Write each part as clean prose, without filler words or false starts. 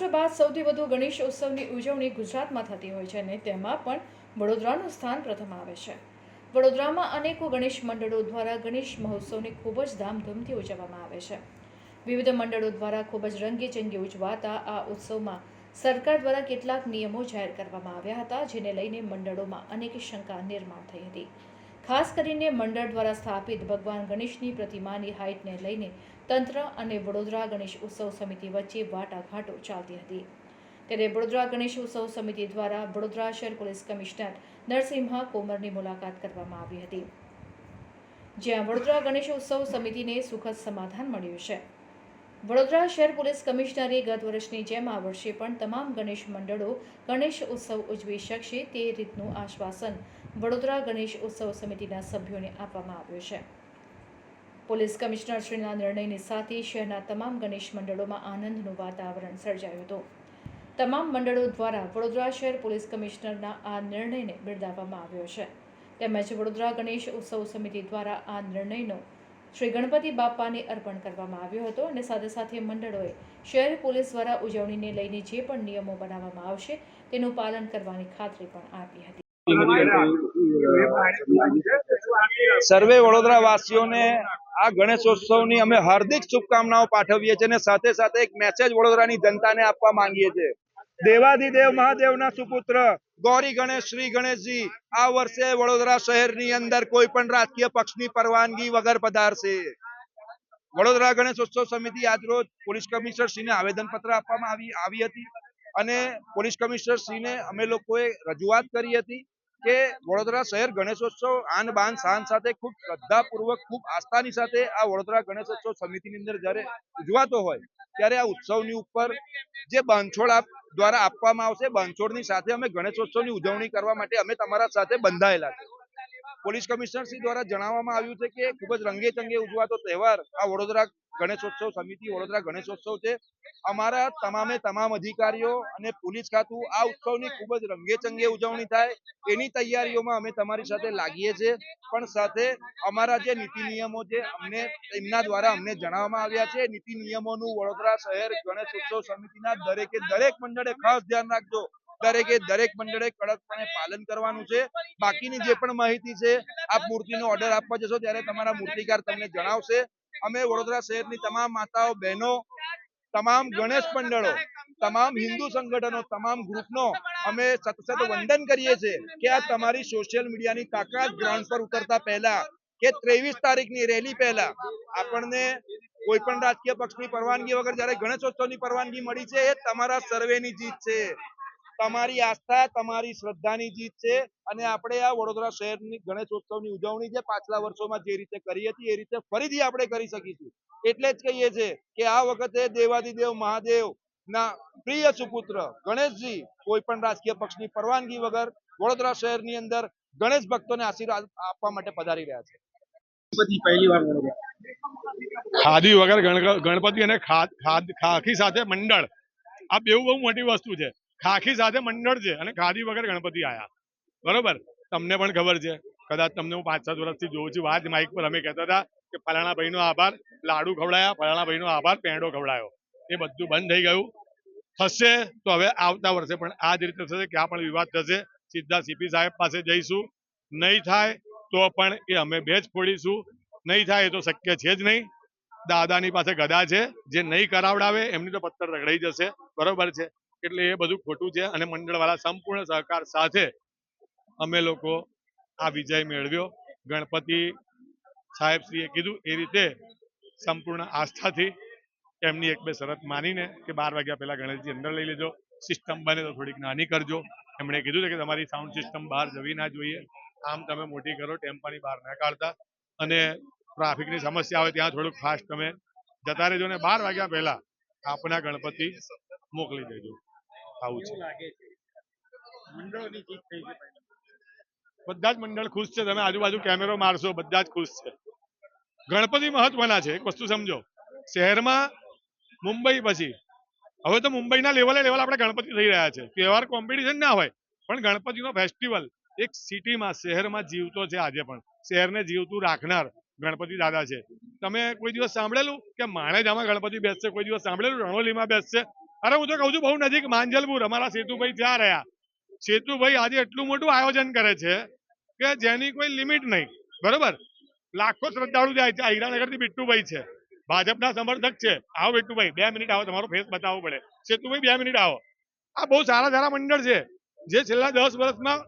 મહારાષ્ટ્ર બાદ સૌથી વધુ ગણેશ ઉત્સવની ઉજવણી ગુજરાતમાં થતી હોય છે અને તેમાં પણ વડોદરાનું સ્થાન પ્રથમ આવે છે। વડોદરામાં અનેકો ગણેશ મંડળો દ્વારા ગણેશ મહોત્સવને ખૂબ જ ધામધૂમથી ઉજવવામાં આવે છે। વિવિધ મંડળો દ્વારા ખૂબ જ રંગેચંગે ઉજવાતા આ ઉત્સવમાં સરકાર દ્વારા કેટલાક નિયમો જાહેર કરવામાં આવ્યા હતા, જેને લઈને મંડળોમાં અનેક શંકા નિર્માણ થઈ હતી। ખાસ કરીને મંડળ દ્વારા સ્થાપિત ભગવાન ગણેશની પ્રતિમાની હાઇટને લઈને તંત્ર અને વડોદરા ગણેશ ઉત્સવ સમિતિ વચ્ચે વાટાઘાટો ચાલતી હતી। ત્યારે વડોદરા ગણેશ ઉત્સવ સમિતિ દ્વારા વડોદરા શહેર પોલીસ કમિશનર નરસિંહા કોમરની મુલાકાત કરવામાં આવી હતી, જ્યાં વડોદરા ગણેશ ઉત્સવ સમિતિને સુખદ સમાધાન મળ્યું છે। વડોદરા શહેર પોલીસ કમિશનરે ગત વર્ષની જેમ આ વર્ષે પણ તમામ ગણેશ મંડળો ગણેશ ઉત્સવ ઉજવી શકશે તે રીતનું આશ્વાસન વડોદરા ગણેશ ઉત્સવ સમિતિના સભ્યોને આપવામાં આવ્યું છે। પોલીસ કમિશનરશ્રીના નિર્ણયની સાથે શહેરના તમામ ગણેશ મંડળોમાં આનંદનું વાતાવરણ સર્જાયું હતું। તમામ મંડળો દ્વારા વડોદરા શહેર પોલીસ કમિશનરના આ નિર્ણયને બિરદાવવામાં આવ્યો છે। તેમજ વડોદરા ગણેશ ઉત્સવ સમિતિ દ્વારા આ નિર્ણયનો શ્રી ગણપતિ બાપાને અર્પણ કરવામાં આવ્યો હતો અને સાથે સાથે મંડળોએ શહેર પોલીસ દ્વારા ઉજવણીને લઈને જે પણ નિયમો બનાવવામાં આવશે તેનું પાલન કરવાની ખાતરી પણ આપી હતી। સર્વે વડોદરા વાસીઓને આ ગણેશોત્સવની અમે હાર્દિક શુભકામનાઓ પાઠવીએ છીએ અને સાથે સાથે એક મેસેજ વડોદરાની જનતાને આપવા માંગીએ છીએ। દેવાધિદેવ મહાદેવના સુપુત્ર ગૌરી ગણેશ શ્રી ગણેશજી આ વર્ષે વડોદરા શહેરની અંદર કોઈ પણ રાજકીય પક્ષની પરવાનગી વગર પધારશે। વડોદરા ગણેશોત્સવ સમિતિ આજરોજ પોલીસ કમિશનર શ્રીને આવેદનપત્ર આપવામાં આવી હતી અને પોલીસ કમિશનર શ્રીને અમે લોકોએ રજૂઆત કરી હતી કે વડોદરા શહેર ગણેશોત્સવ આન બાન શાન સાથે ખૂબ શ્રદ્ધાપૂર્વક ખૂબ આસ્થાની સાથે આ વડોદરા ગણેશોત્સવ સમિતિની અંદર જ્યારે ઉજવાતો હોય ત્યારે આ ઉત્સવની ઉપર જે બાંધછોડ દ્વારા આપવામાં આવશે, બાંધછોડની સાથે અમે ગણેશોત્સવની ઉજવણી કરવા માટે અમે તમારા સાથે બંધાયેલા છે। પોલીસ કમિશનર શ્રી દ્વારા જણાવવામાં આવ્યું છે કે ખૂબ જ રંગેચંગે ઉજવાતો તહેવાર આ વડોદરા ગણેશોત્સવ સમિતિ વડોદરા ગણેશોત્સવ છે। અમારા તમામ અધિકારીઓ અને પોલીસ ખાતું આ ઉત્સવની ખૂબ જ રંગેચંગે ઉજવણી થાય એની તૈયારીઓમાં અમે તમારી સાથે લાગીએ છીએ, પણ સાથે અમારા જે નીતિ નિયમો છે અમને એમના દ્વારા અમને જણાવવામાં આવ્યા છે। નીતિ નિયમોનું વડોદરા શહેર ગણેશ ઉત્સવ સમિતિના દરેક મંડળે ખાસ ધ્યાન રાખજો। દરેક મંડળે કડકપણે પાલન કરવાનું છે। બાકીની જે પણ માહિતી છે આપ મૂર્તિનો ઓર્ડર આપવા જશો ત્યારે તમારા મૂર્તિકાર તમને જણાવશે। અમે વડોદરા શહેરની તમામ માતાઓ બહેનો, તમામ ગણેશ મંડળો, તમામ હિન્દુ સંગઠનો, તમામ ગ્રુપનો અમે સતત વંદન કરીએ છીએ કે આ તમારી સોશિયલ મીડિયાની તાકાત ગ્રાઉન્ડ પર ઉતરતા પહેલા કે 23 તારીખની રેલી પહેલા આપણને કોઈ પણ રાજકીય પક્ષની પરવાનગી વગર જ્યારે ગણેશોત્સવની પરવાનગી મળી છે એ તમારા સર્વેની જીત છે, તમારી આસ્થા, તમારી શ્રદ્ધાની જીત છે અને આપણે આ વડોદરા શહેરની ગણેશોત્સવની ઉજવણી જે પાછલા વર્ષોમાં જે રીતે કરી હતી એ રીતે ફરીથી આપણે કરી શકીશું। એટલે જ કહીએ છીએ કે આ વખતે દેવાધિદેવ મહાદેવ ના પ્રિય સુપુત્ર ગણેશજી કોઈ પણ રાજકીય પક્ષની પરવાનગી વગર વડોદરા શહેરની અંદર ગણેશ ભક્તોને આશીર્વાદ આપવા માટે પધારી રહ્યા છે। ખાદી વગર ગણપતિ અને ખાખી સાથે મંડળ આ બેઉ બહુ મોટી વસ્તુ છે। ખાખી સાથે મંડળ છે અને ખાદી વગર ગણપતિ આયા, બરોબર? તમને પણ ખબર છે, કદાચ તમને હું 5-7 વર્ષથી જોઉં છું, વાત માઇક પર અમે કહેતા હતા કે ફલાણા ભાઈનો આભાર, લાડુ ખવડાયા, ફલાણા ભાઈનો આભાર, પેંડો ખવડાયો, એ બધું બંધ થઈ ગયું। થશે તો હવે આવતા વર્ષે પણ આ જ રીતે થશે, ક્યાં પણ વિવાદ થશે સીધા સીપી સાહેબ પાસે જઈશું। નહીં થાય તો પણ એ અમે બેચ ફોડીશું, નહીં થાય એ તો શક્ય છે જ નહીં। દાદાની પાસે ગદા છે, જે નહીં કરાવડાવે એમની તો પથ્થર રગડાઈ જશે, બરોબર છે? એટલે એ બધું ખોટું છે અને મંડળવાળા સંપૂર્ણ સહકાર સાથે અમે લોકો આ વિજય મેળવ્યો। ગણપતિ સાહેબશ્રીએ કીધું એ રીતે સંપૂર્ણ આસ્થાથી એમની 1-2 શરત માનીને કે 12 વાગ્યા પહેલા ગણેશજી અંદર લઈ લેજો, સિસ્ટમ બને તો થોડીક નાની કરજો। એમણે કીધું છે કે તમારી સાઉન્ડ સિસ્ટમ બહાર જવી ના જોઈએ, આમ તમે મોટી કરો, ટેમ્પાની બહાર ના કાઢતા, અને ટ્રાફિકની સમસ્યા હોય ત્યાં થોડુંક ફાસ્ટ તમે જતા રહેજો ને 12 વાગ્યા પહેલા આપના ગણપતિ મોકલી દેજો। આવું છે। બધા જ મંડળ ખુશ છે, તમે આજુબાજુ કેમેરો મારશો બધા જ ખુશ છે। ગણપતિ મહત્વના છે। એક વસ્તુ સમજો, શહેરમાં મુંબઈ પછી હવે તો મુંબઈના લેવલ આપણે ગણપતિ થઈ રહ્યા છે। તહેવાર કોમ્પિટિશન ના હોય પણ ગણપતિનો ફેસ્ટિવલ એક સિટીમાં, શહેરમાં જીવતો છે। આજે પણ શહેરને જીવતું રાખનાર ગણપતિ દાદા છે। તમે કોઈ દિવસ સાંભળેલું કે માણેજામાં ગણપતિ બેસશે? કોઈ દિવસ સાંભળેલું રણોલીમાં બેસશે? અરે હું તો કઉ છું બહુ નજીક માંજલપુર અમારા સેતુભાઈ ત્યાં રહ્યા. સેતુભાઈ આજે એટલું મોટું આયોજન કરે છે કે જેની કોઈ લિમિટ નહીં. બરોબર, લાખો શ્રદ્ધાળુ જાય છે. હીરાનગર થી બિટ્ટુભાઈ છે, ભાજપના સમર્થક છે. આવો બિટ્ટુભાઈ, 2 મિનિટ આવો, તમારો ફેસ બતાવવો પડે. સેતુભાઈ 2 મિનિટ આવો. આ બહુ સારા સારા મંડળ છે જે છેલ્લા 10 વર્ષમાં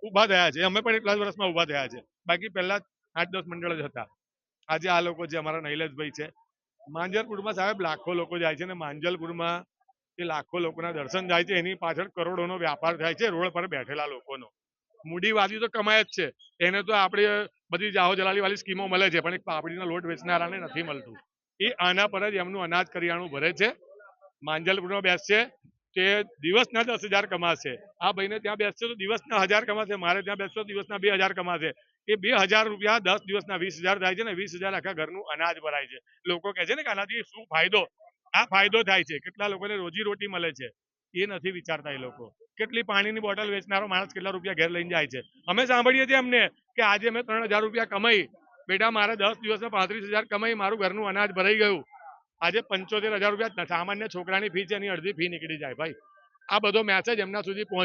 ઉભા થયા છે. અમે પણ એટલા જ વર્ષમાં ઉભા થયા છે. બાકી પહેલા 8-10 મંડળ જ હતા. આજે આ લોકો જે અમારા નૈલેશભાઈ છે, માંજલપુરમાં સાહેબ લાખો લોકો જાય છે, અને માંજલપુરમાં એ લાખો લોકોના દર્શન થાય છે. એની પાછળ કરોડોનો વ્યાપાર થાય છે રોડ પર બેઠેલા લોકોનો. મૂડીવાદી તો કમાય જ છે. એને તો આપણે બધી જાહો જલાલી વાળી સ્કીમો મળે છે, પણ એક પાપડીનો લોટ વેચનારાને નથી મળતું. એ આના પર જ એમનું અનાજ કરિયાણું ભરે છે. માંજલપુરમાં બેસશે તે દિવસના 10,000 કમાશે. આ ભાઈને ત્યાં બેસશે તો દિવસના 1000 કમાશે. મારે ત્યાં બેસશે તો દિવસના 2000 કમાશે. એ 2000 રૂપિયા 10 દિવસના 20,000 થાય છે ને 20,000 આખા ઘરનું અનાજ ભરાય છે. લોકો કહે છે ને કે આનાથી શું ફાયદો? આ ફાયદો થાય છે. કેટલા લોકોને રોજી રોટી મળે છે એ નથી વિચારતા. એ લોકો કેટલી પાણીની બોટલ વેચનારો માણસ કેટલા રૂપિયા ઘેર લઈને જાય છે. અમે સાંભળીએ છીએ એમને કે આજે મેં 3000 રૂપિયા કમાઈ, બેટા મારે 10 દિવસમાં 35,000 કમાઈ, મારું ઘરનું અનાજ ભરાઈ ગયું. આજે 75,000 રૂપિયા સામાન્ય છોકરાની ફી છે, એની અડધી ફી નીકળી જાય. ભાઈ, આ બધો મેસેજ એમના સુધી પહોંચે.